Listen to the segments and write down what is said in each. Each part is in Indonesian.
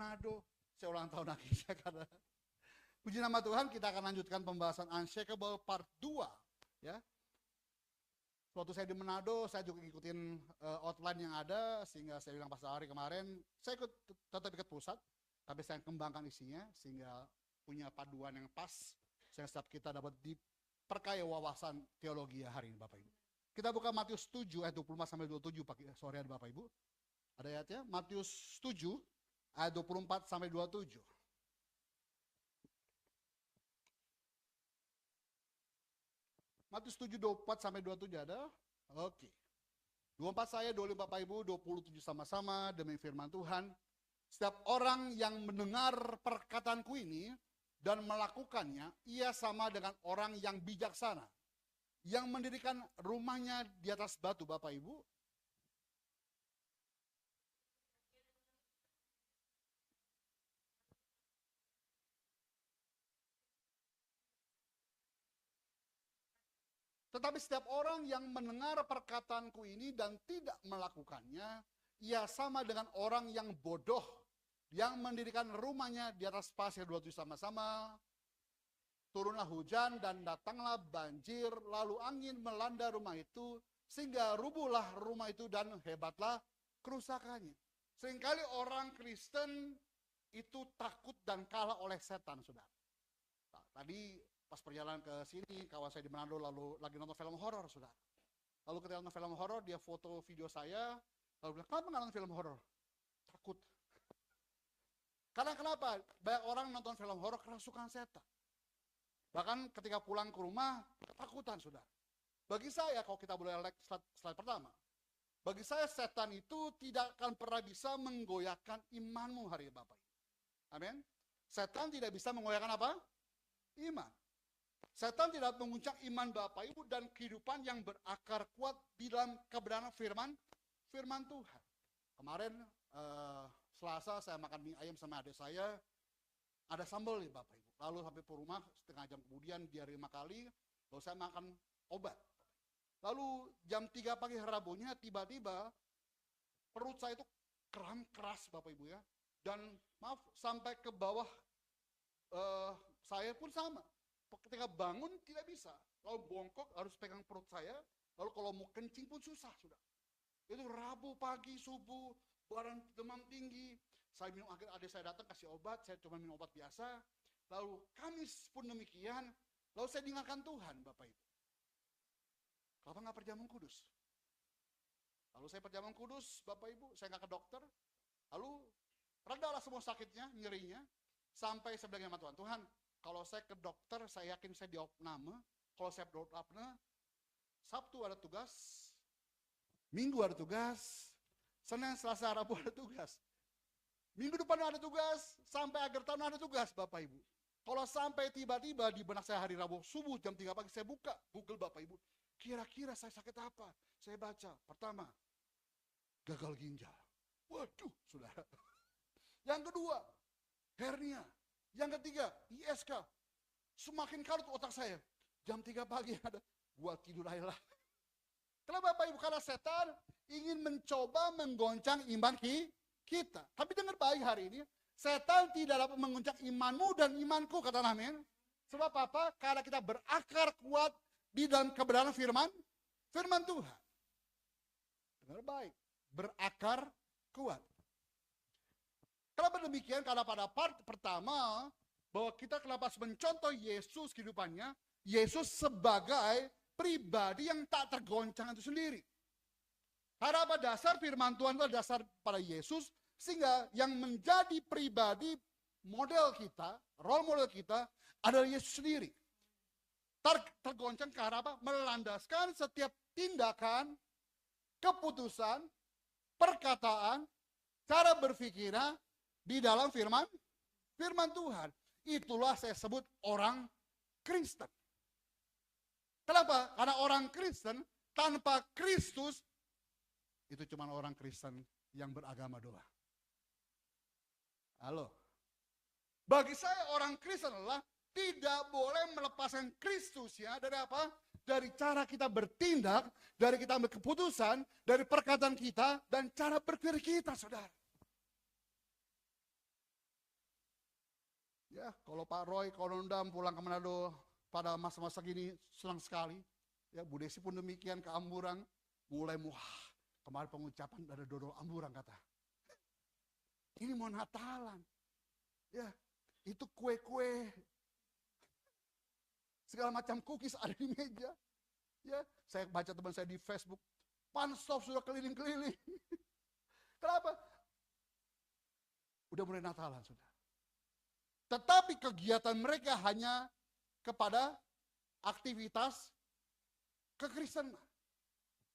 Manado. Saya ulang tahun lagi karena puji nama Tuhan, kita akan lanjutkan pembahasan Unshakable part 2 ya. Waktu saya di Manado, saya juga ngikutin outline yang ada, sehingga saya bilang pas hari kemarin, saya tetap ikut pusat, tapi saya kembangkan isinya, sehingga punya paduan yang pas, sehingga setiap kita dapat diperkaya wawasan teologi hari ini Bapak Ibu. Kita buka Matius 7 ayat 25 sampai 27 pagi sore hari Bapak Ibu. Ada ayatnya, Matius 7 ayat 24 sampai 27. Matius 7, 24 sampai 27 ada? Oke. 24 saya, 25 Bapak Ibu, 27 sama-sama demi firman Tuhan. Setiap orang yang mendengar perkataanku ini dan melakukannya, ia sama dengan orang yang bijaksana, yang mendirikan rumahnya di atas batu Bapak Ibu. Tetapi setiap orang yang mendengar perkataanku ini dan tidak melakukannya, ia sama dengan orang yang bodoh, yang mendirikan rumahnya di atas pasir. 27 sama-sama. Turunlah hujan dan datanglah banjir, lalu angin melanda rumah itu, sehingga rubuhlah rumah itu dan hebatlah kerusakannya. Seringkali orang Kristen itu takut dan kalah oleh setan, saudara. Nah, tadi pas perjalanan ke sini, kawan saya di Manado lalu lagi nonton film horor, saudara. Lalu ketika nonton film horor, dia foto video saya, lalu bilang, kenapa nggak nonton film horor? Takut. Karena kenapa? Banyak orang nonton film horor kerasukan setan. Bahkan ketika pulang ke rumah, ketakutan, saudara. Bagi saya, kalau kita boleh like slide pertama, bagi saya setan itu tidak akan pernah bisa menggoyahkan imanmu hari Bapak. Amin. Setan tidak bisa menggoyahkan apa? Iman. Setan tidak menguncang iman Bapak Ibu dan kehidupan yang berakar kuat di dalam kebenaran firman Tuhan. Kemarin Selasa saya makan mie ayam sama adik saya, ada sambal nih Bapak Ibu. Lalu sampai ke rumah setengah jam kemudian diare 5 kali, lalu saya makan obat. Lalu jam 3 pagi Rabunya tiba-tiba perut saya itu kram keras Bapak Ibu ya. Dan maaf sampai ke bawah saya pun sama. Ketika bangun tidak bisa, lalu bongkok harus pegang perut saya, lalu kalau mau kencing pun susah sudah. Itu Rabu pagi subuh, badan demam tinggi, saya minum adik saya datang kasih obat, saya cuma minum obat biasa, lalu Kamis pun demikian, lalu saya diingatkan Tuhan Bapak Ibu. Kenapa nggak perjamuan kudus? Lalu saya perjamuan kudus Bapak Ibu, saya nggak ke dokter, lalu redalah semua sakitnya, nyerinya, sampai saya bilang sama Tuhan, Tuhan, kalau saya ke dokter, saya yakin saya diopname. Kalau saya diopname, Sabtu ada tugas, Minggu ada tugas, Senin, Selasa, Rabu ada tugas. Minggu depan ada tugas, sampai akhir tahun ada tugas, Bapak Ibu. Kalau sampai tiba-tiba di benak saya hari Rabu subuh jam 3 pagi, saya buka Google Bapak Ibu. Kira-kira saya sakit apa? Saya baca, pertama, gagal ginjal. Waduh, saudara. Yang kedua, hernia. Yang ketiga, ISK. Semakin kalut otak saya. Jam 3 pagi ada, gua tidur aja lah. Kenapa Bapak Ibu? Karena setan ingin mencoba menggoncang iman kita. Tapi dengar baik hari ini, setan tidak dapat menggoncang imanmu dan imanku, kata amin. Sebab apa? Karena kita berakar kuat di dalam kebenaran firman Tuhan. Dengar baik, berakar kuat. Kenapa demikian? Karena pada part pertama, bahwa kita kenapa mencontoh Yesus kehidupannya, Yesus sebagai pribadi yang tak tergoncang itu sendiri. Karena apa? Dasar firman Tuhan itu dasar pada Yesus, sehingga yang menjadi pribadi model kita, role model kita, adalah Yesus sendiri. Tergoncang karena apa? Melandaskan setiap tindakan, keputusan, perkataan, cara berpikirnya, di dalam firman Tuhan. Itulah saya sebut orang Kristen. Kenapa? Karena orang Kristen tanpa Kristus itu cuma orang Kristen yang beragama doang. Halo. Bagi saya orang Kristen adalah tidak boleh melepaskan Kristus ya dari apa? Dari cara kita bertindak, dari kita ambil keputusan, dari perkataan kita dan cara berpikir kita, saudara. Ya, kalau Pak Roy, Konondam pulang ke Manado pada masa-masa gini senang sekali. Ya, Bu Desi pun demikian ke Amburang, mulai kemarin pengucapan ada dodol Amburang kata. Ini mau Natalan. Ya, itu kue-kue. Segala macam cookies ada di meja. Ya, saya baca teman saya di Facebook, Pansof sudah keliling-keliling. Kenapa? Udah mulai Natalan sudah. Tetapi kegiatan mereka hanya kepada aktivitas kekristenan.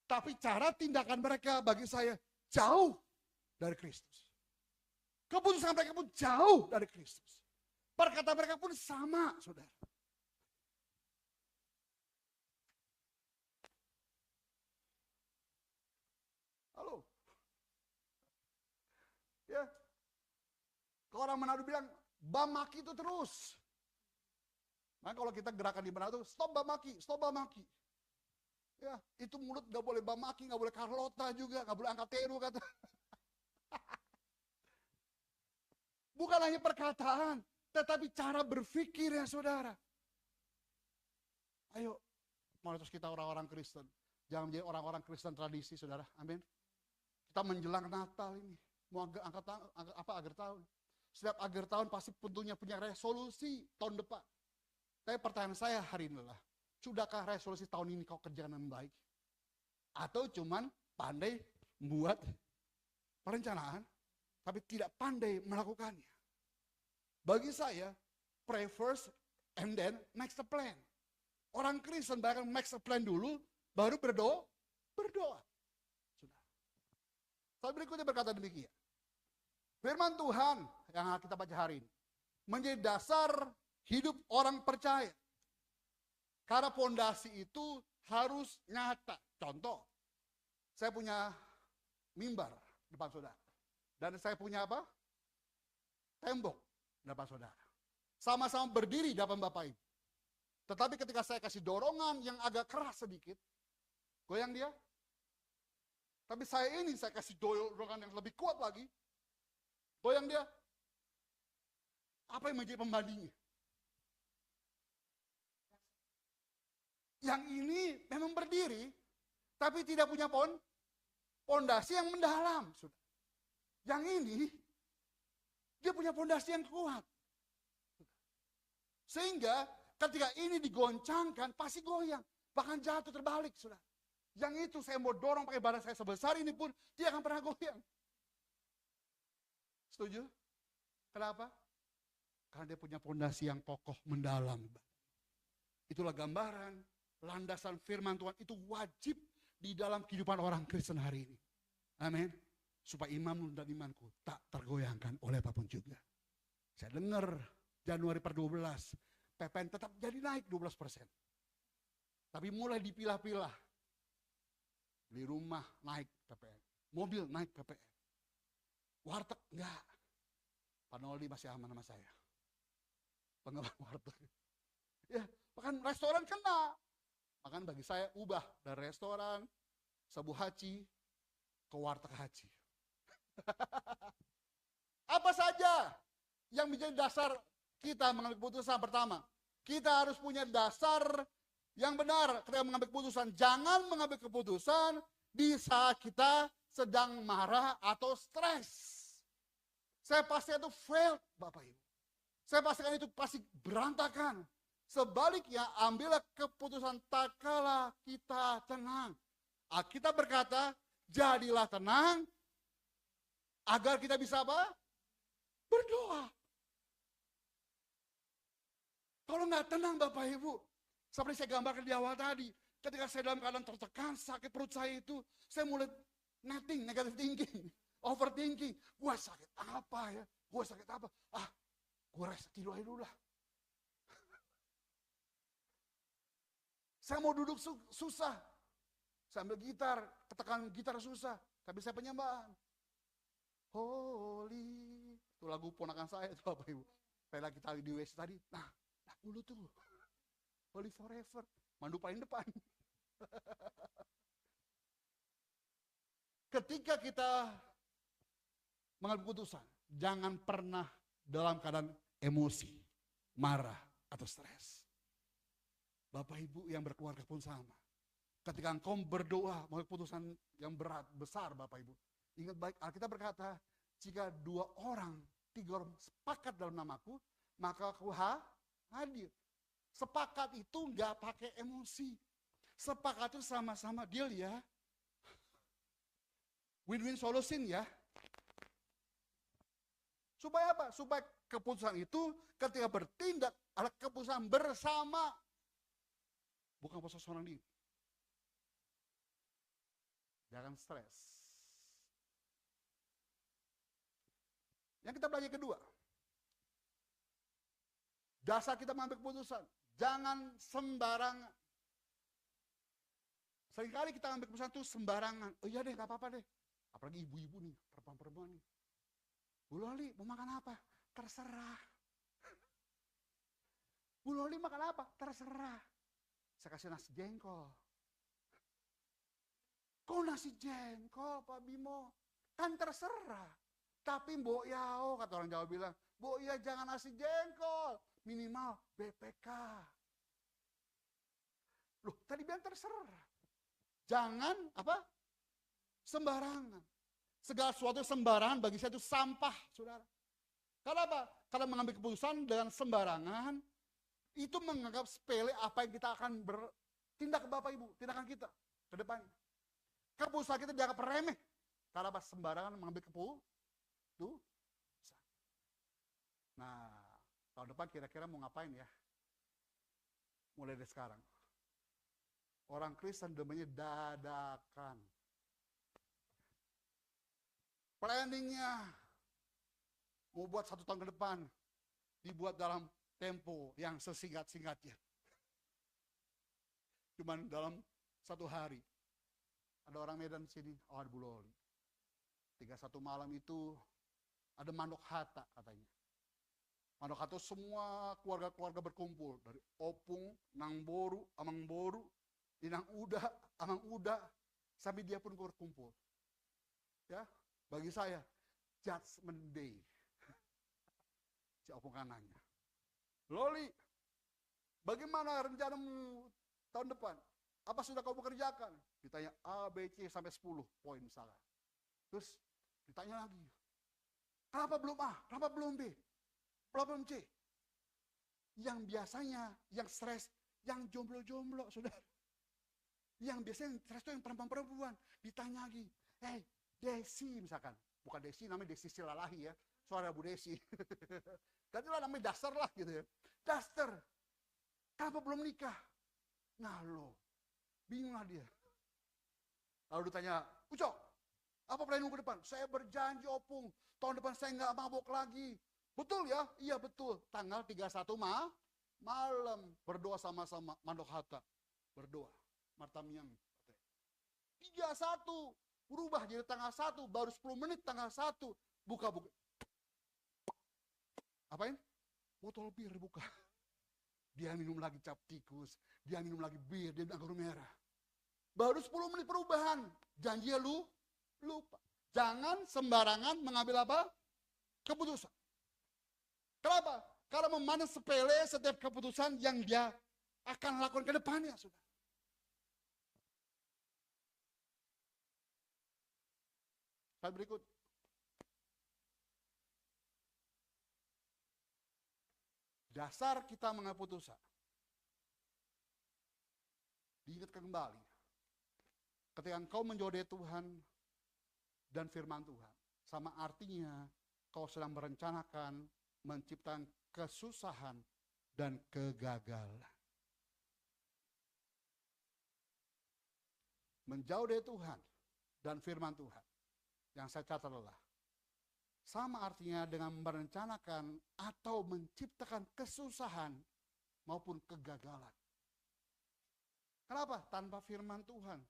Tapi cara tindakan mereka bagi saya jauh dari Kristus. Keputusan mereka pun jauh dari Kristus. Perkataan mereka pun sama, saudara. Halo. Ya. Kalau orang Manado bilang, Bamaki itu terus. Nah kalau kita gerakan di Manado, stop Bamaki, stop Bamaki. Ya, itu mulut gak boleh Bamaki, gak boleh Carlota juga, gak boleh angkat teru kata. Bukan hanya perkataan, tetapi cara berpikir ya saudara. Ayo, mayoritas kita orang-orang Kristen. Jangan menjadi orang-orang Kristen tradisi saudara, amin. Kita menjelang Natal ini, mau akhir tahun. Setiap akhir tahun pasti tentunya punya resolusi tahun depan. Tapi pertanyaan saya hari ini adalah, sudahkah resolusi tahun ini kau kerjakan dengan baik? Atau cuman pandai membuat perencanaan, tapi tidak pandai melakukannya? Bagi saya, pray first and then make a plan. Orang Kristen bahkan make a plan dulu, baru berdoa. Sudah. Saya berikutnya berkata demikian. Firman Tuhan yang kita baca hari ini menjadi dasar hidup orang percaya. Karena fondasi itu harus nyata. Contoh, saya punya mimbar depan saudara. Dan saya punya apa? Tembok depan saudara. Sama-sama berdiri depan Bapak Ibu. Tetapi ketika saya kasih dorongan yang agak keras sedikit, goyang dia. Tapi saya kasih dorongan yang lebih kuat lagi, goyang dia. Apa yang menjadi pembandingnya? Yang ini memang berdiri, tapi tidak punya pondasi yang mendalam. Yang ini, dia punya pondasi yang kuat. Sehingga ketika ini digoncangkan, pasti goyang. Bahkan jatuh terbalik, saudara. Yang itu saya mau dorong pakai badan saya sebesar ini pun, dia akan pernah goyang. Setuju? Kenapa? Karena dia punya pondasi yang kokoh mendalam. Itulah gambaran, landasan firman Tuhan itu wajib di dalam kehidupan orang Kristen hari ini. Amin. Supaya imanmu dan imanku tak tergoyangkan oleh apapun juga. Saya dengar Januari per 12, PPN tetap jadi naik 12%. Tapi mulai dipilah-pilah. Beli rumah naik PPN. Mobil naik PPN. Warteg enggak. Pak Noldi masih aman sama saya. Penggemar warteg. Ya, bahkan restoran kena. Bahkan bagi saya ubah dari restoran Sabu Haji ke warteg haji. Apa saja yang menjadi dasar kita mengambil keputusan? Pertama, kita harus punya dasar yang benar ketika mengambil keputusan. Jangan mengambil keputusan di saat kita sedang marah atau stres. Saya pasti itu fail, Bapak Ibu. Saya pastikan itu pasti berantakan. Sebaliknya, ambillah keputusan tak kala kita tenang. Alkitab berkata, jadilah tenang agar kita bisa apa? Berdoa. Kalau nggak tenang Bapak Ibu, seperti saya gambarkan di awal tadi, ketika saya dalam keadaan tertekan, sakit perut saya itu, saya mulai negative thinking, overthinking. Gua sakit apa ya? Gua sakit apa? Gua rest tidur aja dulu lah. Saya mau duduk susah. Saya ambil gitar, ketekan gitar susah. Tapi saya penyembahan. Holy. Itu lagu ponakan saya itu Bapak Ibu. Saya lagi tadi di WC tadi. Nah, dulu tuh. Holy forever. Mandu paling depan. Ketika kita mengambil keputusan, jangan pernah dalam keadaan emosi. marah atau stres. Bapak Ibu yang berkeluarga pun sama. Ketika engkau berdoa, mau keputusan yang berat, besar Bapak Ibu. Ingat baik, Alkitab berkata, jika 2 orang, 3 orang sepakat dalam namaku, maka aku hadir. Sepakat itu nggak pakai emosi. Sepakat itu sama-sama deal ya. Win-win solution ya. Supaya apa? Supaya keputusan itu ketika bertindak adalah keputusan bersama. Bukan keputusan seorang diri. Jangan stres. Yang kita belajar kedua. Dasar kita mengambil keputusan. Jangan sembarangan. Seringkali kita ambil keputusan itu sembarangan. Oh iya deh, gak apa-apa deh. Apalagi ibu-ibu nih, perempuan-perempuan nih. Bu Loli, mau makan apa? Terserah. Bu Loli makan apa? Terserah. Saya kasih nasi jengkol. Kok nasi jengkol, Pak Bimo? Kan terserah. Tapi Mbok Yao, kata orang Jawa bilang, Mbok ya jangan nasi jengkol. Minimal BPK. Loh, tadi bilang terserah. Jangan apa? Sembarangan. Segala sesuatu sembarangan bagi saya itu sampah, saudara. Kenapa? Karena mengambil keputusan dengan sembarangan, itu menganggap sepele apa yang kita akan bertindak ke Bapak Ibu, tindakan kita ke depan. Keputusan kita dianggap remeh. Karena apa? Sembarangan mengambil keputusan. Nah, tahun depan kira-kira mau ngapain ya? Mulai dari sekarang. Orang Kristen namanya dadakan. Planningnya mau buat 1 tahun ke depan, dibuat dalam tempo yang sesingkat-singkatnya. Cuman dalam 1 hari. Ada orang Medan sini, oh Bu Loli. 31 malam itu ada Mandok Hatta katanya. Mandok Hatta semua keluarga-keluarga berkumpul. Dari Opung, Nangboru, Amangboru, Inang Uda, Amang Uda, sampai dia pun berkumpul. Ya, bagi saya, Judgment Day. Si Opung kan nanya, Loli, bagaimana rencanamu tahun depan? Apa sudah kau bekerjakan? Ditanya A, B, C sampai 10 poin misalnya. Terus ditanya lagi, kenapa belum A? Kenapa belum B? Kenapa belum C? Yang biasanya, yang stres, yang jomblo-jomblo, saudara. Yang biasanya yang stres itu yang perempuan-perempuan. Ditanya lagi, hey, Desi misalkan. Bukan Desi, namanya Desi Silalahi ya. Suara Bu Desi. Gantilah namanya Daster lah gitu ya. Daster, kenapa belum nikah? Nah lo, bingung lah dia. Lalu ditanya, Ucok, apa planning ke depan? Saya berjanji Opung, tahun depan saya nggak mabok lagi. Betul ya? Iya betul. Tanggal 31 malam berdoa sama-sama Mandok Hatta. Berdoa. Marta Miang. 31 berubah jadi tanggal 1, baru 10 menit tanggal 1. Buka-buka. Apain? Botol bir buka. Dia minum lagi cap tikus, dia minum lagi bir, dia minum anggur merah. Baru 10 menit perubahan. Janjinya lupa. Jangan sembarangan mengambil apa? Keputusan. Kenapa? Karena memandang sepele setiap keputusan yang dia akan lakukan ke depannya, saudara. Slide berikut. Dasar kita mengambil keputusan. Diingatkan kembali. Ketika engkau menjauh dari Tuhan dan firman Tuhan, sama artinya kau sedang merencanakan menciptakan kesusahan dan kegagalan. Menjauh dari Tuhan dan firman Tuhan, yang saya catat adalah sama artinya dengan merencanakan atau menciptakan kesusahan maupun kegagalan. Kenapa? Tanpa firman Tuhan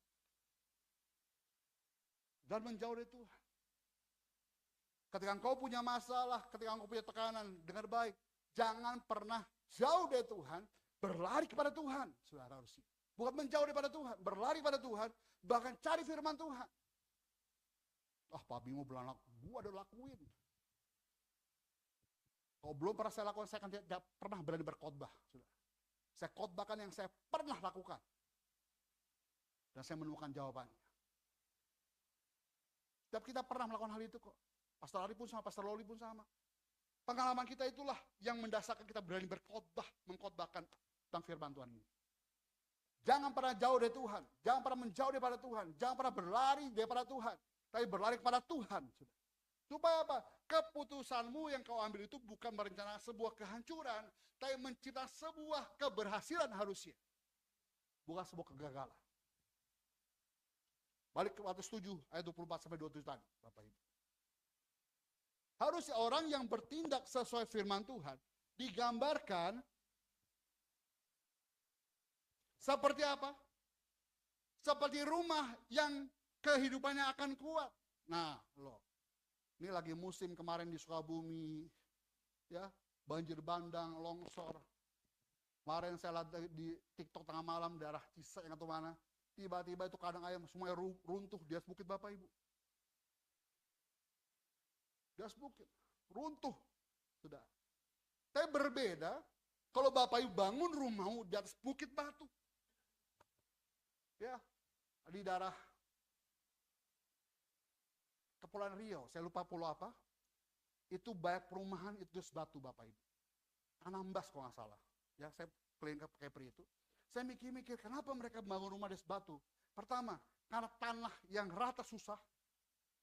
dan menjauh dari Tuhan. Ketika engkau punya masalah, ketika engkau punya tekanan, dengar baik, jangan pernah jauh dari Tuhan, berlari kepada Tuhan. Saudara harus bukan menjauh daripada Tuhan, berlari pada Tuhan, bahkan cari firman Tuhan. Ah, Pak Bimo belanak, gua udah lakuin. Kau Kalau belum pernah saya lakukan, saya akan tidak pernah berani berkhotbah. Saya khotbahkan yang saya pernah lakukan. Dan saya menemukan jawabannya. Setiap kita pernah melakukan hal itu kok. Pastor Ari pun sama, Pastor Loli pun sama. Pengalaman kita itulah yang mendasarkan kita berani berkhotbah, mengkhotbahkan tentang firman Tuhan ini. Jangan pernah jauh dari Tuhan. Jangan pernah menjauh daripada Tuhan. Jangan pernah berlari daripada Tuhan. Tapi berlari kepada Tuhan. Supaya apa? Keputusanmu yang kau ambil itu bukan merencanakan sebuah kehancuran, tapi menciptakan sebuah keberhasilan harusnya. Bukan sebuah kegagalan. Balik ke Matius 7 ayat 24-27 tadi, Bapak Ibu. Harusnya orang yang bertindak sesuai firman Tuhan digambarkan seperti apa? Seperti rumah yang kehidupannya akan kuat. Nah, loh. Ini lagi musim kemarin di Sukabumi, ya, banjir bandang, longsor. Kemarin saya lihat di TikTok tengah malam daerah Cisek atau mana, tiba-tiba itu kandang ayam semuanya runtuh di atas bukit Bapak Ibu. Di atas bukit, runtuh, sudah. Tapi berbeda kalau Bapak Ibu bangun rumahmu di atas bukit batu. Ya, di daerah Kepulauan Riau, saya lupa pulau apa, itu banyak perumahan itu batu Bapak Ibu. Anambas kalau nggak salah. Ya, saya keliling ke Kepri itu. Saya mikir-mikir, kenapa mereka bangun rumah di batu? Pertama, karena tanah yang rata susah,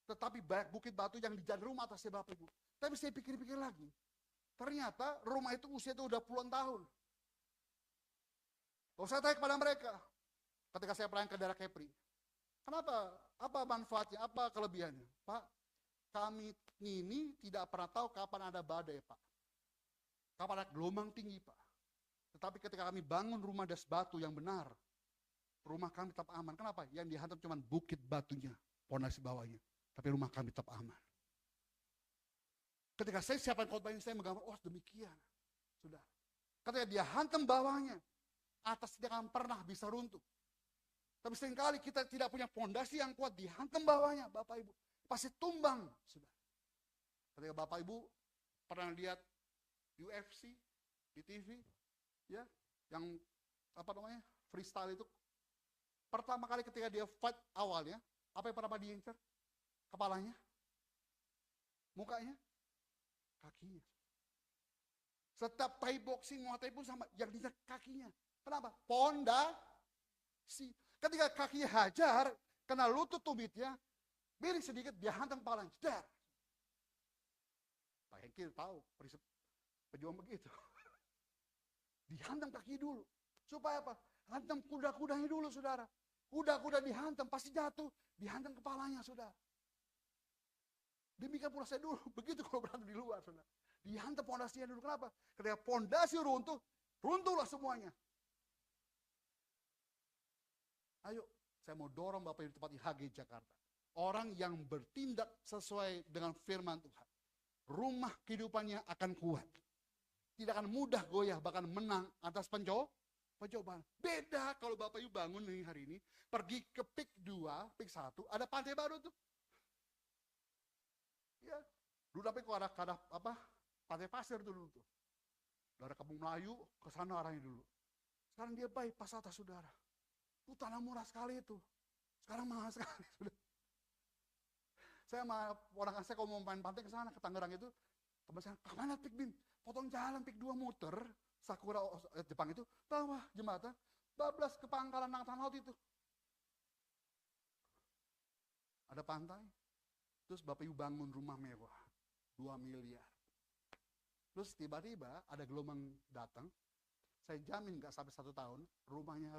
tetapi banyak bukit batu yang dijadikan rumah atasnya Bapak Ibu. Tapi saya pikir-pikir lagi, ternyata rumah itu usia itu udah puluhan tahun. Kalau saya tanya kepada mereka, ketika saya pernah ke daerah Kepri, kenapa? Apa manfaatnya? Apa kelebihannya? Pak, kami ini tidak pernah tahu kapan ada badai, Pak. Kapan ada gelombang tinggi, Pak. Tetapi ketika kami bangun rumah das batu yang benar, rumah kami tetap aman. Kenapa? Yang dihantam cuma bukit batunya, pondasi bawahnya. Tapi rumah kami tetap aman. Ketika saya siapkan khotbah ini, saya menggambar, oh demikian. Sudah. Ketika dia hantam bawahnya, atas tidak akan pernah bisa runtuh. Tapi seringkali kita tidak punya fondasi yang kuat, dihantam bawahnya, Bapak Ibu. Pasti tumbang, sudah. Ketika Bapak Ibu pernah lihat UFC di TV, ya, yang apa namanya, freestyle itu, pertama kali ketika dia fight awalnya, apa yang pertama diincar? Kepalanya, mukanya, kakinya. Setiap Thai boxing, Muay Thai pun sama, yang diincar kakinya. Kenapa? Pondasi. Ketika kakinya hajar, kena lutut tumitnya, miring sedikit, dia hantam kepalanya. Jedar. Pak Hengki tahu, prinsip pejuang begitu. Dihantam kaki dulu. Supaya apa? Hantam kuda-kudanya dulu, saudara. Kuda-kuda dihantam, pasti jatuh. Dihantam kepalanya, saudara. Demikian pula saya dulu. Begitu kalau berantem di luar, saudara. Dihantam pondasinya dulu. Kenapa? Ketika pondasi runtuh, runtuhlah semuanya. Ayo, saya mau dorong Bapak Ibu tempat IHG Jakarta. Orang yang bertindak sesuai dengan firman Tuhan. Rumah kehidupannya akan kuat. Tidak akan mudah goyah, bahkan menang atas pencobaan. Beda kalau Bapak Ibu bangun nih hari ini, pergi ke PIK 2, PIK 1, ada pantai baru tuh. Ya, dulu tapi kok ada apa? Pantai pasir dulu tuh. Dari Kampung Melayu ke sana arahnya dulu. Sekarang dia bypass atas, saudara. Itu tanah murah sekali itu. Sekarang mahal sekali. Saya sama orang saya kalau mau main pantai ke sana, ke Tangerang itu, teman saya, kemana PIK Bin? Potong jalan PIK 2 muter, Sakura Jepang itu, bawah jembatan, bablas ke pangkalan angkatan laut itu. Ada pantai, terus Bapak Ibu bangun rumah mewah, 2 miliar. Terus tiba-tiba ada gelombang datang, saya jamin nggak sampai 1 tahun, rumahnya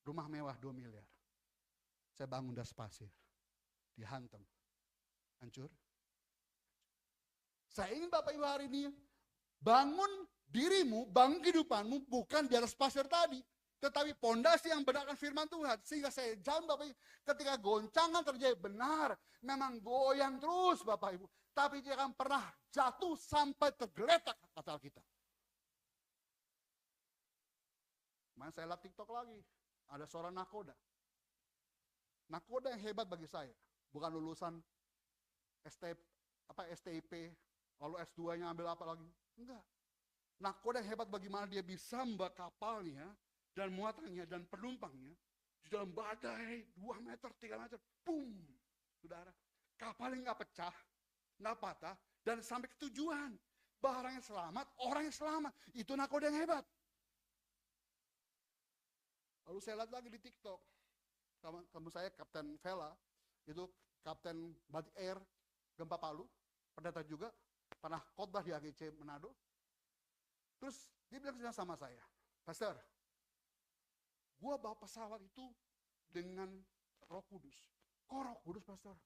rumah mewah 2 miliar. Saya bangun das pasir, dihantam, hancur. Saya ingin Bapak Ibu hari ini bangun dirimu, bangun kehidupanmu bukan di atas pasir tadi, tetapi pondasi yang berdasarkan firman Tuhan. Sehingga saya jamin Bapak Ibu, ketika goncangan terjadi, benar, memang goyang terus Bapak Ibu, tapi tidak akan pernah jatuh sampai tergeletak, kata Alkitab. Kemarin saya lihat TikTok lagi, ada seorang nakoda. Nakoda yang hebat bagi saya, bukan lulusan STIP, Lalu S2-nya ambil apa lagi? Enggak. Nahkoda yang hebat bagaimana dia bisa membawa kapalnya dan muatannya dan penumpangnya di dalam badai 2 meter, 3 meter. Boom! Saudara, kapalnya nggak pecah, nggak patah, dan sampai ke tujuan. Barangnya selamat, orangnya selamat. Itu nahkoda yang hebat. Lalu saya lihat lagi di TikTok. Kamu saya, Kapten Vela, itu Kapten Batik Air, Gempa Palu, pendeta juga, pernah khotbah di AGC Manado. Terus dia bilang sama saya, Pastor, gua bawa pesawat itu dengan Roh Kudus. Kok Roh Kudus, Pastor?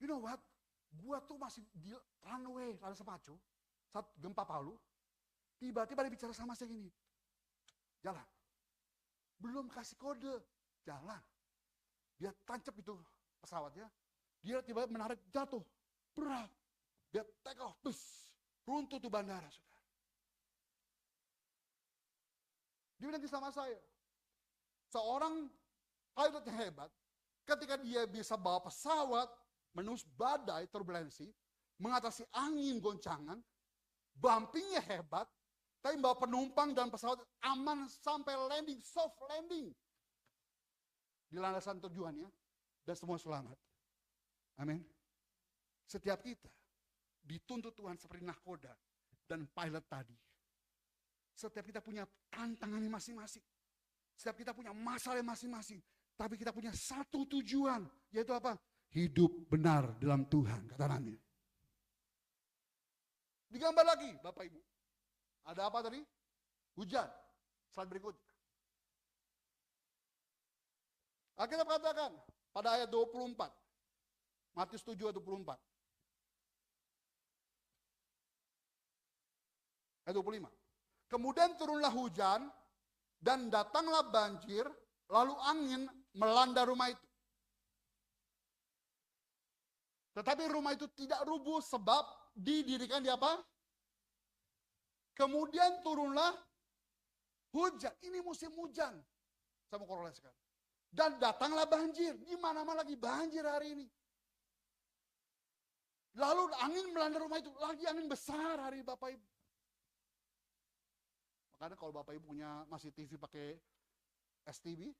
You know what? Gua tuh masih di runway Lada Sepaco, saat Gempa Palu, tiba-tiba dia bicara sama saya gini, jalan. Belum kasih kode, jalan. Dia tancap itu pesawatnya, dia tiba-tiba menarik, jatuh, berat. Dia take off, bus, runtuh tuh bandara, saudara. Dia bilang sama saya, seorang pilot yang hebat, ketika dia bisa bawa pesawat, menembus badai, turbulensi, mengatasi angin goncangan, bumpingnya hebat, tapi bawa penumpang dan pesawat aman sampai landing, soft landing. Di landasan tujuannya, dan semua selamat. Amin. Setiap kita dituntut Tuhan seperti nahkoda dan pilot tadi. Setiap kita punya tantangannya masing-masing. Setiap kita punya masalah masing-masing. Tapi kita punya satu tujuan, yaitu apa? Hidup benar dalam Tuhan, kata Nabi. Digambar lagi, Bapak Ibu. Ada apa tadi? Hujan. Slide berikut. Alkitab katakan pada ayat 24. Matius 7 ayat 24. Ayat 25. Kemudian turunlah hujan dan datanglah banjir, lalu angin melanda rumah itu. Tetapi rumah itu tidak rubuh sebab didirikan di apa? Kemudian turunlah hujan. Ini musim hujan. Saya mau korelasikan. Dan datanglah banjir. Di mana-mana lagi banjir hari ini. Lalu angin melanda rumah itu. Lagi angin besar hari ini, Bapak Ibu. Makanya kalau Bapak Ibu punya masih TV pakai STV,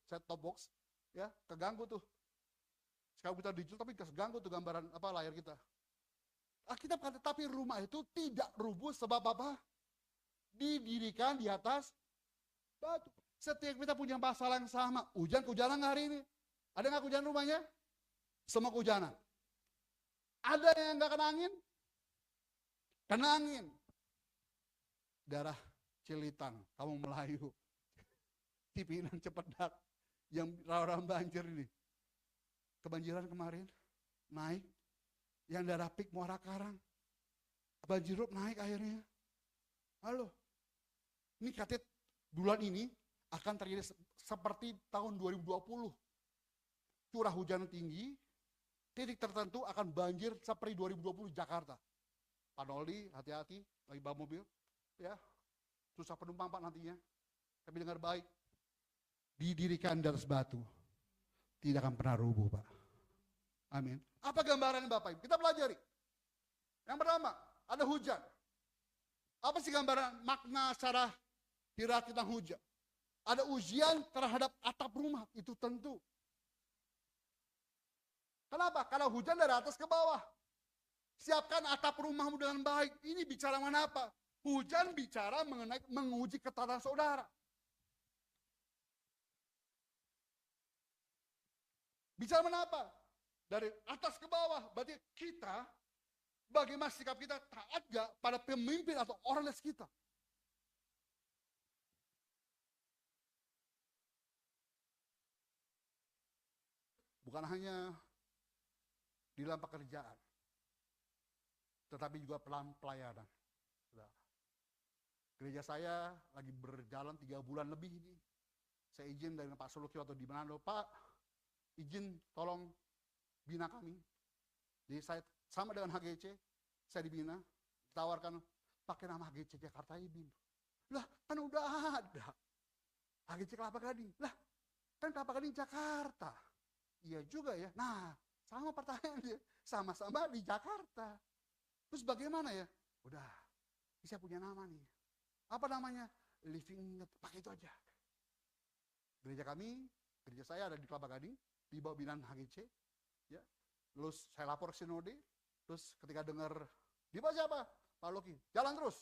set-top box, ya keganggu tuh. Sekarang kita digital tapi keganggu tuh gambaran apa layar kita. Alkitab kata, tapi rumah itu tidak rubuh sebab apa? Didirikan di atas batu. Setiap kita punya masalah yang sama. Hujan-hujanan hari ini. Ada nggak hujan rumahnya? Semua kehujanan. Ada yang nggak kena angin? Kena angin. Darah Cilitang, kamu Melayu. Tipinan Cepedak, yang rawan banjir ini. Kebanjiran kemarin, naik. Yang daerah Pik, Muara Karang. Banjirop naik airnya. Halo. Ini katanya bulan ini akan terjadi seperti tahun 2020. Curah hujan tinggi, titik tertentu akan banjir seperti 2020 Jakarta. Pak Noldi, hati-hati, lagi bawa mobil. Ya, susah penumpang Pak nantinya. Tapi dengar baik, didirikan di atas batu, tidak akan pernah rubuh Pak. Amin. Apa gambaran Bapak Ibu? Kita pelajari. Yang pertama, ada hujan. Apa sih gambaran makna secara hierarki tentang hujan? Ada ujian terhadap atap rumah, itu tentu. Kenapa? Karena hujan dari atas ke bawah. Siapkan atap rumahmu dengan baik. Ini bicara mengenai apa? Hujan bicara mengenai menguji ketaatan saudara. Bicara mengenai apa? Dari atas ke bawah. Berarti kita, bagaimana sikap kita taat gak pada pemimpin atau orang les kita? Bukan hanya di dalam pekerjaan, tetapi juga pelayanan. Gereja saya lagi berjalan 3 bulan lebih ini. Saya izin dari Pak Sulukyo atau di Manado, Pak, izin tolong bina kami. Jadi saya sama dengan HGC, saya dibina, ditawarkan pakai nama HGC Jakarta Ibin. Lah, kan udah ada. HGC Kelapa Gading. Lah, kan Kelapa Gading Jakarta. Iya juga ya. Nah, sama pertanyaan dia. Sama-sama di Jakarta. Terus bagaimana ya? Udah, saya punya nama nih. Apa namanya? Living, pakai itu aja. Gereja kami, gereja saya ada di Kelapa Gading, di bawah binaan HGC. Ya. Terus saya lapor ke sinode, terus ketika dengar, di bawah siapa? Pak Loki, jalan terus.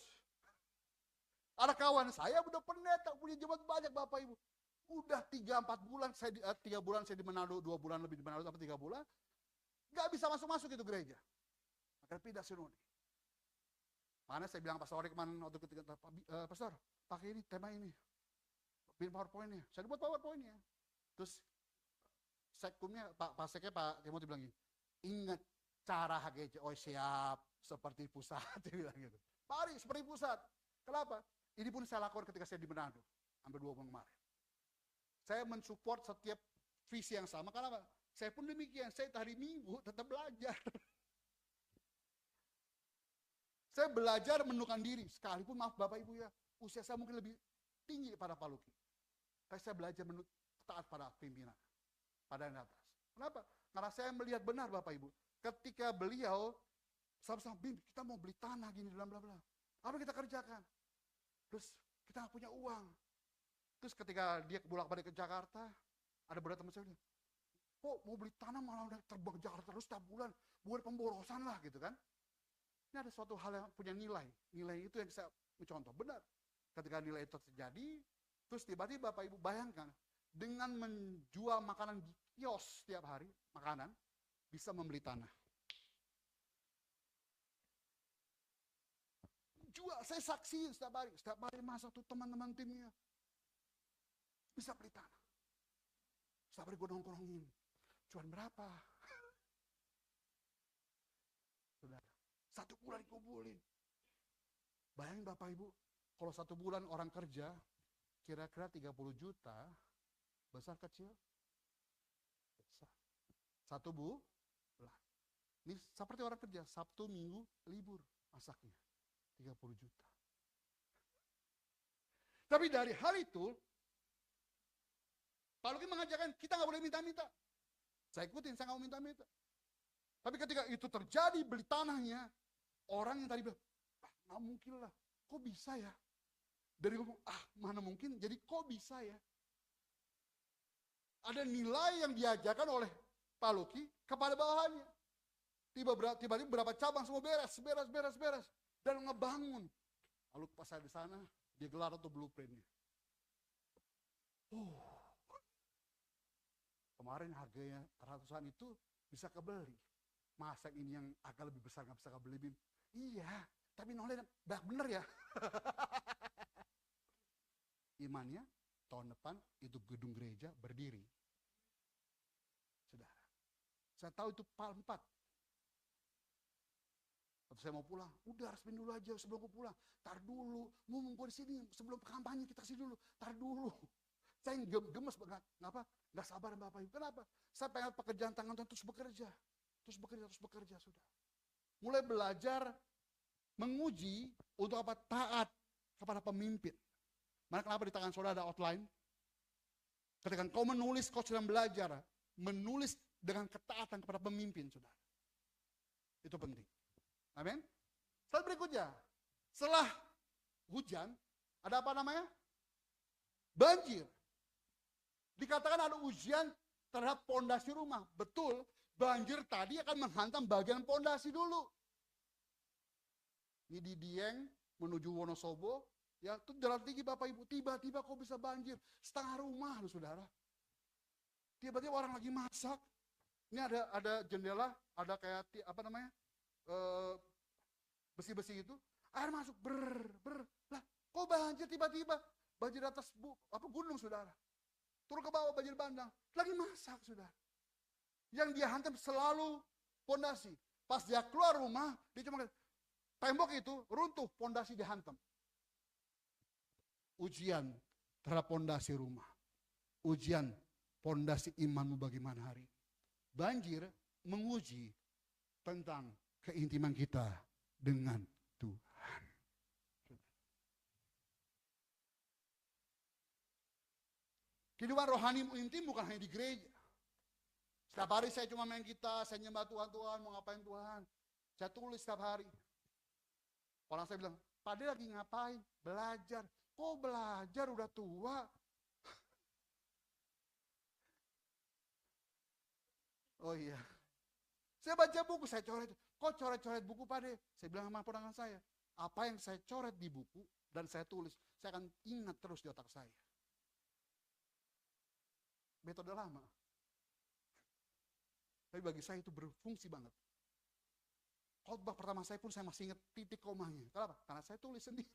Ada kawan saya udah pendeta, punya jemaat banyak Bapak Ibu. Udah 3-4 bulan, 3 bulan saya di Manado, 2 bulan lebih di Manado, sampai 3 bulan. Gak bisa masuk-masuk itu gereja. Maka pindah sinode. Mana saya bilang Pastor kemarin waktu ketika Pastor, pakai ini tema ini. Bikin PowerPoint-nya. Saya buat PowerPoint-nya. Terus sekumnya Pak Seknya Pak Timothy bilang gini, ingat cara HGC, oh siap, seperti pusat, dia bilang gitu. Pak Ari, seperti pusat. Kenapa? Ini pun saya lakukan ketika saya di Manado, hampir 2 bulan kemarin. Saya mensupport setiap visi yang sama, kenapa? Saya pun demikian, saya hari Minggu tetap belajar. Saya belajar menundukkan diri, sekalipun maaf Bapak Ibu ya, usia saya mungkin lebih tinggi pada Pak Luki. Tapi saya belajar taat pada pimpinan, pada yang atas. Kenapa? Karena saya melihat benar Bapak Ibu, ketika beliau, sama-sama, Bim, kita mau beli tanah gini, bla bla bla. Apa kita kerjakan? Terus kita nggak punya uang. Terus ketika dia bolak-balik ke Jakarta, ada beberapa teman saya bilang, kok mau beli tanah malah udah terbang Jakarta terus setiap bulan, buat pemborosan lah gitu kan. Ini ada suatu hal yang punya nilai. Nilai itu yang saya mencontoh. Benar. Ketika nilai itu terjadi, terus tiba-tiba Bapak Ibu bayangkan, dengan menjual makanan di kios setiap hari, makanan, bisa membeli tanah. Jual, saya saksiin setiap hari masak tuh teman-teman timnya. Bisa beli tanah. Setiap hari gue nongkrongin. Cuan berapa? Saudara, 1 bulan dikumpulin. Bayangin Bapak Ibu, kalau 1 bulan orang kerja, kira-kira 30 juta, besar kecil? Besar. 1 bulan. Ini seperti orang kerja, Sabtu, Minggu, libur, masaknya. 30 juta. Tapi dari hal itu, Pak Luki mengajarkan kita nggak boleh minta-minta. Saya ikutin, saya nggak mau minta-minta. Tapi ketika itu terjadi, beli tanahnya, orang yang tadi bilang, nggak mungkin lah, kok bisa ya? Dari ngomong, mana mungkin, jadi kok bisa ya? Ada nilai yang diajarkan oleh Pak Luki kepada bawahannya. Tiba-tiba berapa cabang semua beres. Dan ngebangun. Lalu pas saya di sana, dia gelar tuh blueprint-nya. Kemarin harganya ratusan itu bisa kebeli. Masa ini yang agak lebih besar nggak bisa kebeli, Bim? Iya, tapi nolnya banyak bener ya. Imannya, tahun depan itu gedung gereja berdiri. Saudara, saya tahu itu PAL 4. Waktu saya mau pulang, udah resmin dulu aja sebelum aku pulang. Tar dulu, mumpung di sini sebelum kampanye kita sih dulu. Tar dulu. Saya gemes banget, kenapa? Gak sabar Bapak Ibu. Kenapa? Saya pengen pekerjaan tangan terus bekerja. Terus bekerja, sudah. Mulai belajar menguji untuk apa? Taat kepada pemimpin. Mana kenapa di tangan saudara ada outline? Ketika kau menulis, kau sedang belajar. Menulis dengan ketaatan kepada pemimpin, saudara. Itu penting. Amin. Slide berikutnya. Setelah hujan, ada apa namanya? Banjir. Dikatakan ada ujian terhadap pondasi rumah. Betul, banjir tadi akan menghantam bagian pondasi dulu. Ini di Dieng menuju Wonosobo, ya itu jalan tinggi Bapak Ibu. Tiba-tiba kok bisa banjir, setengah rumah loh saudara. Tiba-tiba orang lagi masak. Ini ada jendela, ada kayak apa namanya? Besi-besi itu, air masuk lah kok banjir tiba-tiba banjir atas gunung saudara, turun ke bawah banjir bandang, lagi masak saudara, yang dia hantam selalu pondasi. Pas dia keluar rumah, dia cuma tembok itu runtuh, pondasi dihantam. Ujian terhadap pondasi rumah, ujian pondasi imanmu bagaimana hari ini. Banjir menguji tentang keintiman kita dengan Tuhan. Kehidupan rohani intim bukan hanya di gereja. Setiap hari saya cuma main gitar, saya nyembah Tuhan, mau ngapain Tuhan. Saya tulis setiap hari. Orang saya bilang, Pak De lagi ngapain? Belajar. Kok belajar udah tua? Oh iya. Saya baca buku, saya coret. Kok coret-coret buku Pak De? Saya bilang sama ponakan saya, apa yang saya coret di buku dan saya tulis, saya akan ingat terus di otak saya. Metode lama. Tapi bagi saya itu berfungsi banget. Khotbah pertama saya pun saya masih ingat titik komanya. Kenapa? Karena saya tulis sendiri.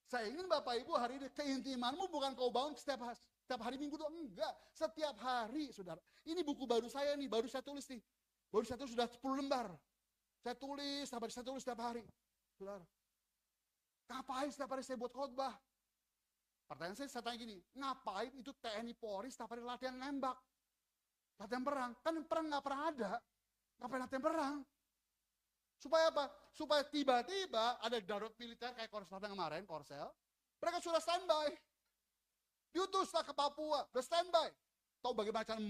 Saya ingin Bapak Ibu hari ini keintimanmu bukan kau bangun setiap hari Minggu doang, enggak. Setiap hari, saudara. Ini buku baru saya nih, baru saya tulis nih. Baru saya tulis sudah 10 lembar. Saya tulis setiap hari. Saudara. Ngapain setiap hari saya buat khotbah? Pertanyaan saya tanya gini, ngapain itu TNI Polri setiap hari latihan nembak? Latihan perang, kan perang nggak pernah ada. Ngapain latihan perang? Supaya apa? Supaya tiba-tiba ada darurat militer kayak Korsel kemarin, Korsel. Mereka sudah standby. Diutuslah ke Papua, sudah standby. Tahu bagaimana cara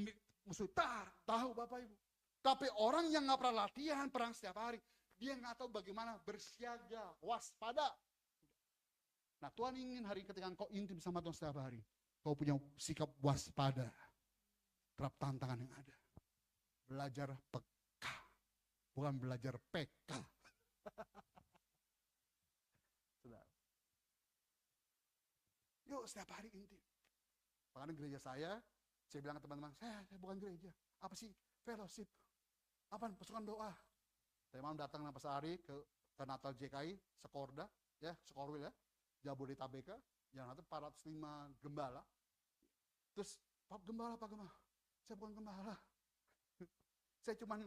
musuh? Tahu Bapak Ibu. Tapi orang yang nggak pernah latihan perang setiap hari, dia nggak tahu bagaimana bersiaga, waspada. Nah Tuhan ingin hari ketika kau intim sama Tuhan setiap hari, kau punya sikap waspada terhadap tantangan yang ada. Belajar peka, bukan belajar PK. Yuk setiap hari intim. Makanya gereja saya bilang ke teman-teman, saya bukan gereja. Apa sih? Fellowship. Apaan? Pasukan doa. Saya malam datang sama Pastor Ari ke Natal JKI, Sekorda, ya, Sekorwil ya, Jabodetabek, yang ada 405 gembala. Terus, Pak Gembala, saya bukan gembala. Saya cuma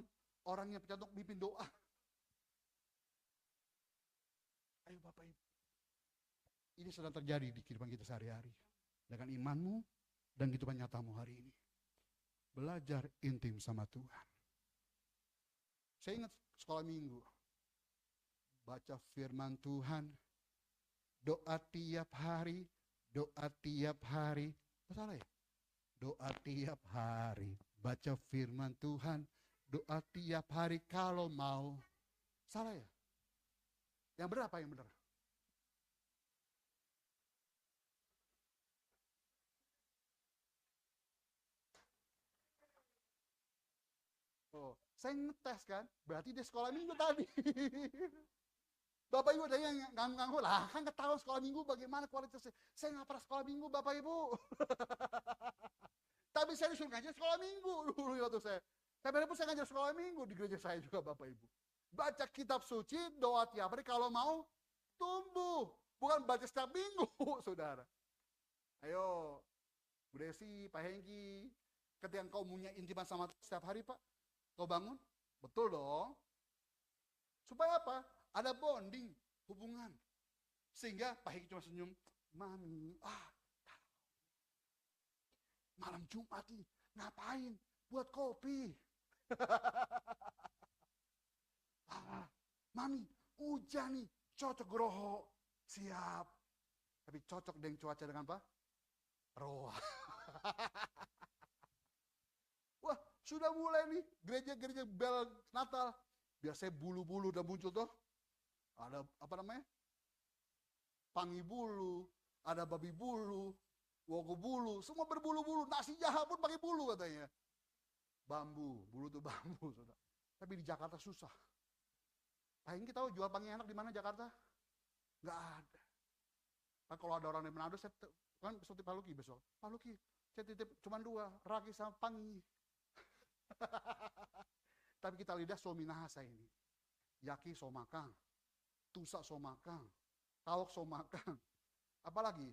orang yang pecantok mimpin doa. Ayo Bapak Ibu. Ini sedang terjadi di kehidupan kita sehari-hari. Dengan imanmu dan kehidupan nyatamu hari ini. Belajar intim sama Tuhan. Saya ingat sekolah minggu. Baca firman Tuhan. Doa tiap hari. Doa tiap hari. Apa salah ya? Doa tiap hari. Baca firman Tuhan. Doa tiap hari kalau mau. Salah ya? Yang benar apa yang benar? Oh, saya ngetes kan, berarti dia sekolah minggu tadi. Bapak Ibu ada yang nganggu-nganggu lah, kan ketahuan sekolah minggu bagaimana kualitasnya. Saya nggak pernah sekolah minggu Bapak Ibu. Tapi saya disuruh ngajar sekolah minggu dulu waktu saya. Tapi pun saya ngajar sekolah minggu di gereja saya juga Bapak Ibu. Baca kitab suci, doa tiap hari kalau mau tumbuh. Bukan baca setiap minggu, saudara. Ayo, Bu Desi, Pak Hengki, ketika kau punya intiman sama setiap hari Pak, kau bangun? Betul dong. Supaya apa? Ada bonding, hubungan. Sehingga Pak Hengki cuma senyum, Mami, malam Jumat nih, ngapain? Buat kopi. Mami, hujan nih, cocok groho. Siap. Tapi cocok dengan cuaca dengan apa? Roh. Wah, sudah mulai nih gereja-gereja bel Natal. Biasanya bulu-bulu udah muncul tuh. Ada apa namanya? Pangi bulu, ada babi bulu, wogo bulu, semua berbulu-bulu. Nasi jaha pun pakai bulu katanya. Bambu, bulu tuh bambu. Saudara. Tapi di Jakarta susah. Paling kita tahu jual pangi enak di mana Jakarta? Nggak ada. Kan kalau ada orang dari Manado, saya kan seperti Pak Luki besok. Pak Luki, saya titip cuma 2, ragi sama pangi. Tapi kita lidah sominahasa ini. Yaki somakang, tusak somakang, tawak somakang. Apalagi?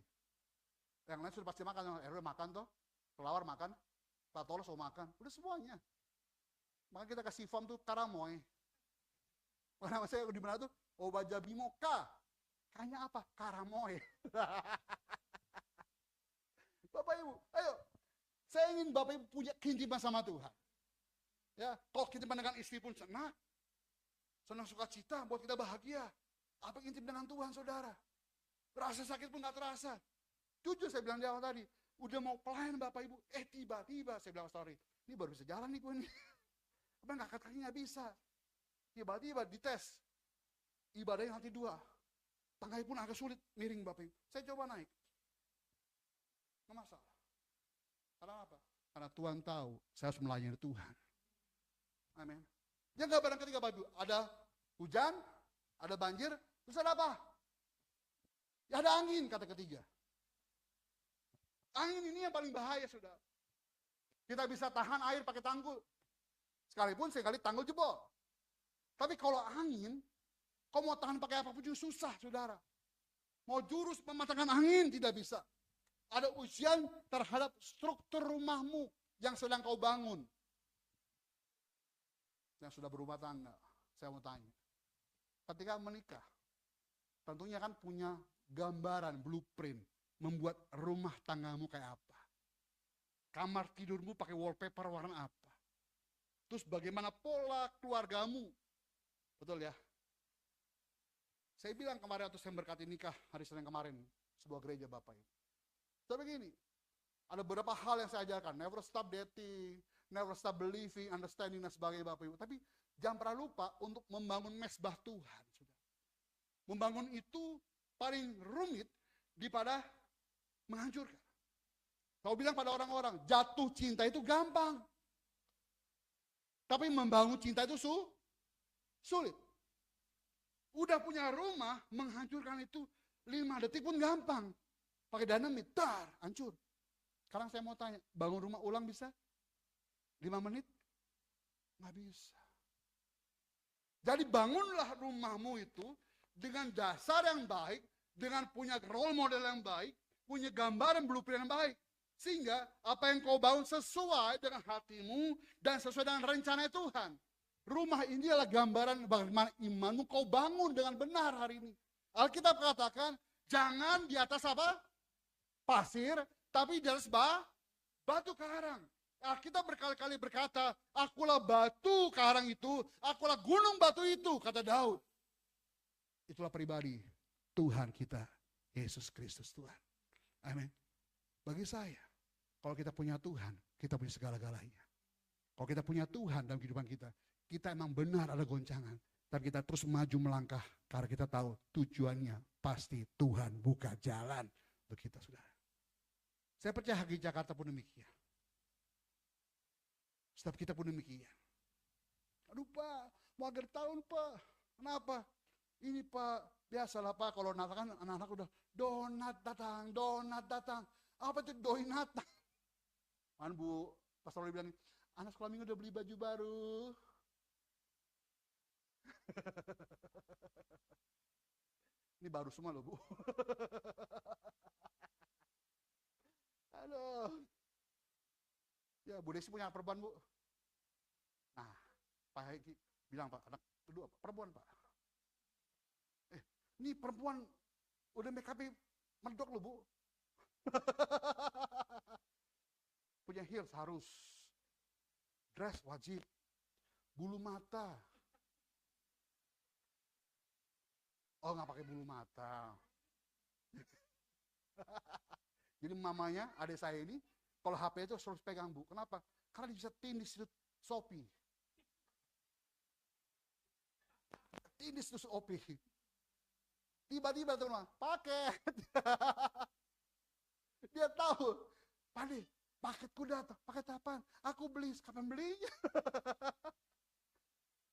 Yang lain sudah pasti makan, RW makan toh, kelawar makan, patolo somakan, udah semuanya. Maka kita kasih form tuh karamoy. Nama saya di mana tuh? Obaja bimoka. Kayaknya apa? Karamoy. Bapak Ibu, ayo. Saya ingin Bapak Ibu punya keintiman sama Tuhan. Ya, kalau kita dengan istri pun senang sukacita, buat kita bahagia. Apa intim dengan Tuhan, saudara? Rasa sakit pun nggak terasa. Jujur saya bilang di awal tadi, udah mau pelayan Bapak Ibu, tiba-tiba saya bilang sorry, ini baru bisa jalan nih gue nih. Apa nggak kaki nggak bisa. Tiba-tiba dites, ibadahnya lantai 2. Tangganya pun agak sulit, miring Bapak Ibu. Saya coba naik. Nggak masalah. Karena apa? Karena Tuhan tahu, saya harus melayani Tuhan. Amin. Yang gambaran ketiga Bapak Ibu, ada hujan, ada banjir, terus ada apa? Ya ada angin, kata ketiga. Angin ini yang paling bahaya, saudara. Kita bisa tahan air pakai tanggul. Sekalipun sekali tanggul jebol. Tapi kalau angin, kau mau tahan pakai apapun juga susah, saudara. Mau jurus mematangkan angin, tidak bisa. Ada ujian terhadap struktur rumahmu yang sedang kau bangun. Yang sudah berumah tangga, saya mau tanya. Ketika menikah, tentunya kan punya gambaran, blueprint, membuat rumah tanggamu kayak apa. Kamar tidurmu pakai wallpaper warna apa. Terus bagaimana pola keluargamu. Betul ya? Saya bilang kemarin waktu saya berkati nikah hari Senin kemarin, sebuah gereja Bapak Ibu. Saya begini, ada beberapa hal yang saya ajarkan, never stop dating, never stop believing, understanding, dan sebagainya Bapak Ibu. Tapi jangan pernah lupa untuk membangun mesbah Tuhan. Membangun itu paling rumit daripada menghancurkan. Kau bilang pada orang-orang, jatuh cinta itu gampang. Tapi membangun cinta itu sulit. Udah punya rumah, menghancurkan itu 5 detik pun gampang. Pakai dinamit, hancur. Sekarang saya mau tanya, bangun rumah ulang bisa? 5 menit? Nggak bisa. Jadi bangunlah rumahmu itu dengan dasar yang baik, dengan punya role model yang baik, punya gambaran blueprint yang baik. Sehingga apa yang kau bangun sesuai dengan hatimu dan sesuai dengan rencana Tuhan. Rumah ini adalah gambaran bagaimana imanmu kau bangun dengan benar hari ini. Alkitab katakan, jangan di atas apa? Pasir, tapi di atas batu karang. Alkitab berkali-kali berkata, akulah batu karang itu, akulah gunung batu itu, kata Daud. Itulah pribadi Tuhan kita, Yesus Kristus Tuhan. Amin. Bagi saya, kalau kita punya Tuhan, kita punya segala-galanya. Kalau kita punya Tuhan dalam kehidupan kita, kita emang benar ada goncangan. Tapi kita terus maju melangkah, karena kita tahu tujuannya pasti Tuhan buka jalan untuk kita, saudara. Saya percaya Hagi Jakarta pun demikian. Setiap kita pun demikian. Aduh Pak, mau akhir tahun Pak. Kenapa? Ini Pak, biasalah Pak, kalau Natal kan anak-anak udah donat datang. Apa itu donat? Man Bu, Pastor Oli bilang, anak sekolah minggu udah beli baju baru. Ini baru semua loh Bu. Aduh. Ya Bu Desi punya perempuan Bu. Nah, Pak Heki bilang Pak, anak kedua perempuan Pak. Ini perempuan udah make up mendok loh Bu. Punya heels harus. Dress wajib. Bulu mata. Oh nggak pakai bulu mata. Jadi mamanya, adik saya ini, kalau HP itu harus pegang Bu. Kenapa? Karena dia bisa tindis itu Shopee. Tindis itu Shopee. Tiba-tiba teman-teman, paket. Dia tahu. Pade, paketku datang. Paket apaan? Aku beli. Kapan belinya?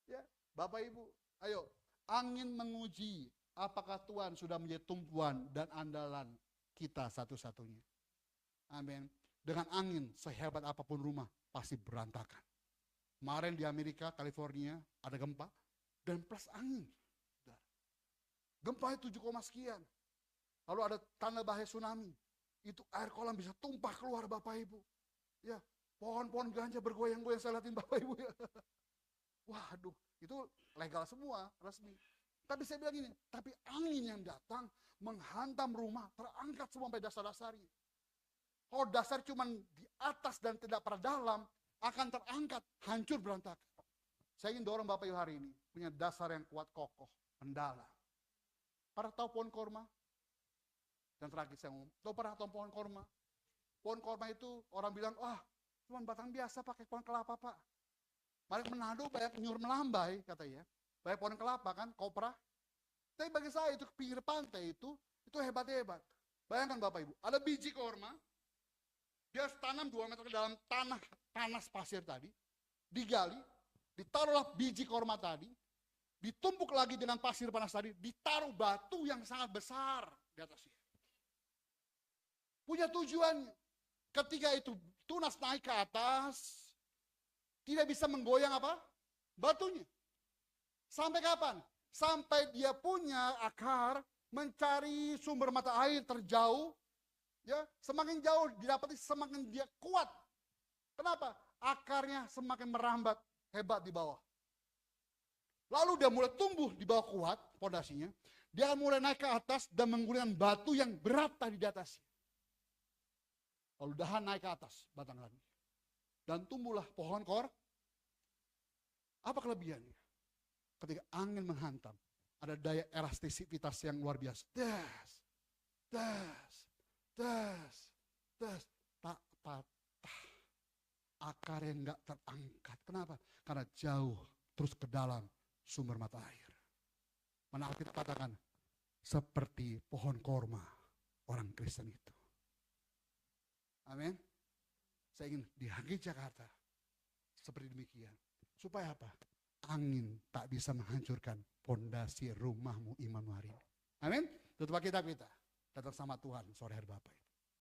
Ya, Bapak Ibu, ayo. Angin menguji apakah Tuhan sudah menjadi tumpuan dan andalan kita satu-satunya. Amin. Dengan angin sehebat apapun rumah pasti berantakan. Kemarin di Amerika, California ada gempa dan plus angin. Gempa 7, sekian. Lalu ada tanda bahaya tsunami. Itu air kolam bisa tumpah keluar Bapak Ibu. Ya, pohon-pohon ganja bergoyang-goyang saya lihatin Bapak Ibu ya. Waduh, itu legal semua, resmi. Tapi saya bilang ini, tapi angin yang datang menghantam rumah, terangkat semua sampai dasar-dasarnya. Kalau dasar cuma di atas dan tidak pada dalam, akan terangkat, hancur berantakan. Saya ingin dorong Bapak Ibu hari ini, punya dasar yang kuat kokoh, mendalam. Pernah tahu pohon korma? Yang terakhir saya ngomong, pernah tahu pohon korma? Pohon korma itu orang bilang, cuma batang biasa pakai pohon kelapa Pak. Balik Manado banyak nyur melambai katanya. Banyak pohon kelapa kan, kopra. Tapi bagi saya itu pinggir pantai itu hebat-hebat. Bayangkan Bapak Ibu, ada biji korma, dia tanam 2 meter ke dalam tanah panas pasir tadi, digali, ditaruhlah biji korma tadi, ditumpuk lagi dengan pasir panas tadi, ditaruh batu yang sangat besar di atasnya. Punya tujuannya. Ketika itu tunas naik ke atas, tidak bisa menggoyang apa? Batunya. Sampai kapan? Sampai dia punya akar mencari sumber mata air terjauh, ya, semakin jauh didapati semakin dia kuat. Kenapa? Akarnya semakin merambat hebat di bawah. Lalu dia mulai tumbuh di bawah kuat pondasinya, dia mulai naik ke atas dan menggunakan batu yang berat tadi di atasnya. Lalu dahan naik ke atas batang lagi. Dan tumbuhlah pohon kor. Apa kelebihannya? Ketika angin menghantam, ada daya elastisitas yang luar biasa. Tak patah. Akar yang enggak terangkat. Kenapa? Karena jauh terus ke dalam sumber mata air. Mana Alkitab katakan, seperti pohon korma orang Kristen itu. Amin. Saya ingin di Hagi Jakarta seperti demikian. Supaya apa? Angin tak bisa menghancurkan pondasi rumahmu imanmu hari ini. Amin. Tutup kitab kita. Tetap sama Tuhan sore hari Bapak.